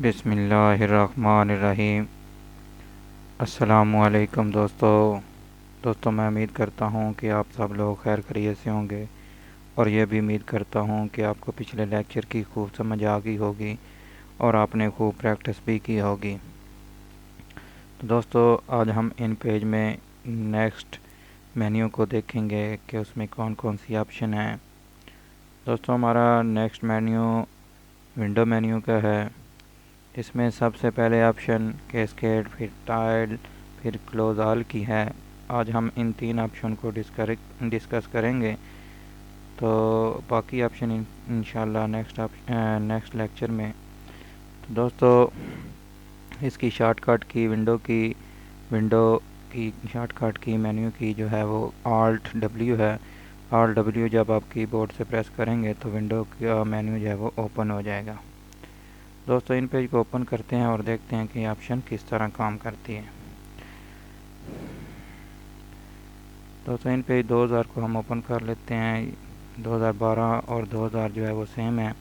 بسم اللہ الرحمن الرحیم۔ السلام علیکم دوستو میں امید کرتا ہوں کہ آپ سب لوگ خیر خیریت سے ہوں گے، اور یہ بھی امید کرتا ہوں کہ آپ کو پچھلے لیکچر کی خوب سمجھ آ گئی ہوگی اور آپ نے خوب پریکٹس بھی کی ہوگی۔ تو دوستو آج ہم ان پیج میں نیکسٹ مینیو کو دیکھیں گے کہ اس میں کون کون سی آپشن ہیں۔ دوستو ہمارا نیکسٹ مینیو ونڈو مینیو کا ہے۔ اس میں سب سے پہلے آپشن کیسکیڈ، پھر ٹائل، پھر کلوز آل کی ہے۔ آج ہم ان تین آپشن کو ڈسکس کریں گے، تو باقی آپشن انشاءاللہ نیکسٹ لیکچر میں۔ تو دوستو اس کی شارٹ کٹ کی ونڈو کی شارٹ کٹ کی مینیو کی جو ہے وہ آلٹ ڈبلیو ہے۔ آلٹ ڈبلیو جب آپ کی بورڈ سے پریس کریں گے تو ونڈو کا مینیو جو ہے وہ اوپن ہو جائے گا۔ دوستو ان پیج کو اوپن کرتے ہیں اور دیکھتے ہیں کہ آپشن کس طرح کام کرتی ہے۔ دوستو ان پیج 2000 کو ہم اوپن کر لیتے ہیں۔ 2012 اور 2000 جو ہے وہ سیم ہے۔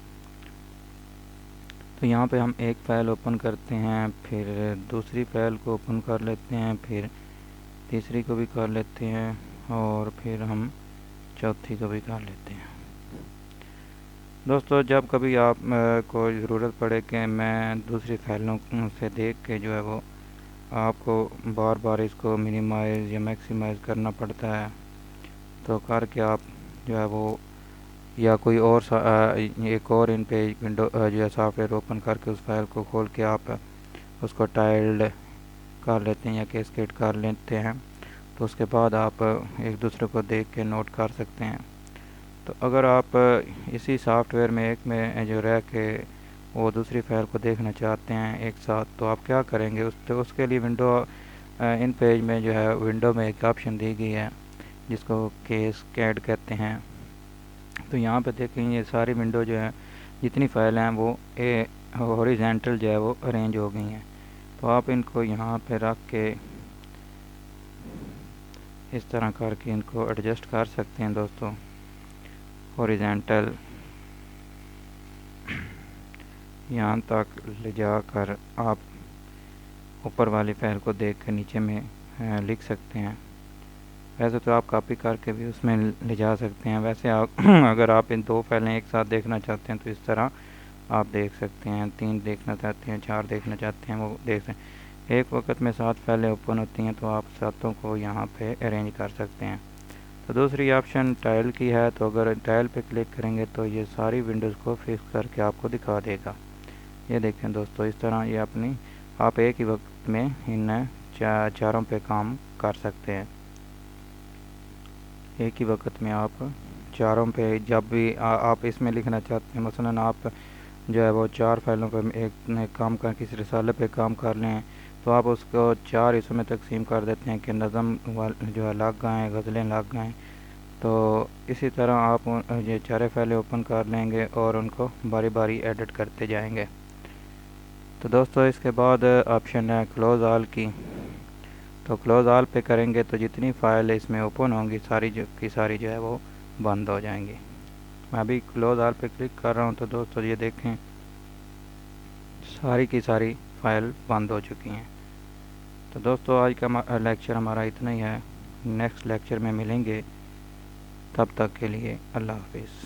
تو یہاں پہ ہم ایک فائل اوپن کرتے ہیں، پھر دوسری فائل کو اوپن کر لیتے ہیں، پھر تیسری کو بھی کر لیتے ہیں، اور پھر ہم چوتھی کو بھی کر لیتے ہیں۔ دوستو جب کبھی آپ کو ضرورت پڑے کہ میں دوسری فائلوں سے دیکھ کے جو ہے وہ آپ کو بار بار اس کو منیمائز یا میکسیمائز کرنا پڑتا ہے، تو کر کے آپ جو ہے وہ یا کوئی اور ایک اور ان پہ ونڈو جو ہے سافٹ ویئر اوپن کر کے اس فائل کو کھول کے آپ اس کو ٹائلڈ کر لیتے ہیں یا کیسکیڈ کر لیتے ہیں، تو اس کے بعد آپ ایک دوسرے کو دیکھ کے نوٹ کر سکتے ہیں۔ تو اگر آپ اسی سافٹ ویئر میں ایک میں جو رہ کے وہ دوسری فائل کو دیکھنا چاہتے ہیں ایک ساتھ، تو آپ کیا کریں گے؟ اس کے لیے ان پیج میں جو ہے ونڈو میں ایک آپشن دی گئی ہے جس کو کیسکیڈ کہتے ہیں۔ تو یہاں پہ دیکھیں یہ ساری ونڈو جو ہے جتنی فائل ہیں وہ ہاریزونٹل جو ہے وہ ارینج ہو گئی ہیں۔ تو آپ ان کو یہاں پہ رکھ کے اس طرح کر کے ان کو ایڈجسٹ کر سکتے ہیں دوستو۔ ہاریزونٹل یہاں تک لے جا کر آپ اوپر والی فائل کو دیکھ کر نیچے میں لکھ سکتے ہیں۔ ویسے تو آپ کاپی کر کے بھی اس میں لے جا سکتے ہیں، ویسے اگر آپ ان دو فائلیں ایک ساتھ دیکھنا چاہتے ہیں تو اس طرح آپ دیکھ سکتے ہیں۔ 3 دیکھنا چاہتے ہیں، 4 دیکھنا چاہتے ہیں، وہ دیکھ سکتے ہیں۔ ایک وقت میں 7 فائلیں اوپن ہوتی ہیں تو آپ 7 کو یہاں پہ ارینج کر سکتے ہیں۔ تو دوسری آپشن ٹائل کی ہے، تو اگر ٹائل پہ کلک کریں گے تو یہ ساری ونڈوز کو فکس کر کے آپ کو دکھا دے گا۔ یہ دیکھیں دوستو، اس طرح یہ آپ ایک ہی وقت میں ان چاروں پہ کام کر سکتے ہیں۔ ایک ہی وقت میں آپ چاروں پہ جب بھی آپ اس میں لکھنا چاہتے ہیں، مثلاً آپ جو ہے وہ 4 فائلوں پہ ایک کام کر کسی رسالے پہ کام کر لیں، تو آپ اس کو 4 حصوں میں تقسیم کر دیتے ہیں کہ نظم جو ہے لگ گئیں، غزلیں لگ گئیں۔ تو اسی طرح آپ یہ 4 فائلیں اوپن کر لیں گے اور ان کو باری باری ایڈٹ کرتے جائیں گے۔ تو دوستو اس کے بعد آپشن ہے کلوز آل کی۔ تو کلوز آل پہ کریں گے تو جتنی فائل اس میں اوپن ہوں گی ساری جو ہے وہ بند ہو جائیں گی۔ میں ابھی کلوز آل پہ کلک کر رہا ہوں تو دوستو یہ دیکھیں ساری کی ساری فائل بند ہو چکی ہیں۔ تو دوستو آج کا لیکچر ہمارا اتنا ہی ہے۔ نیکسٹ لیکچر میں ملیں گے، تب تک کے لیے اللہ حافظ۔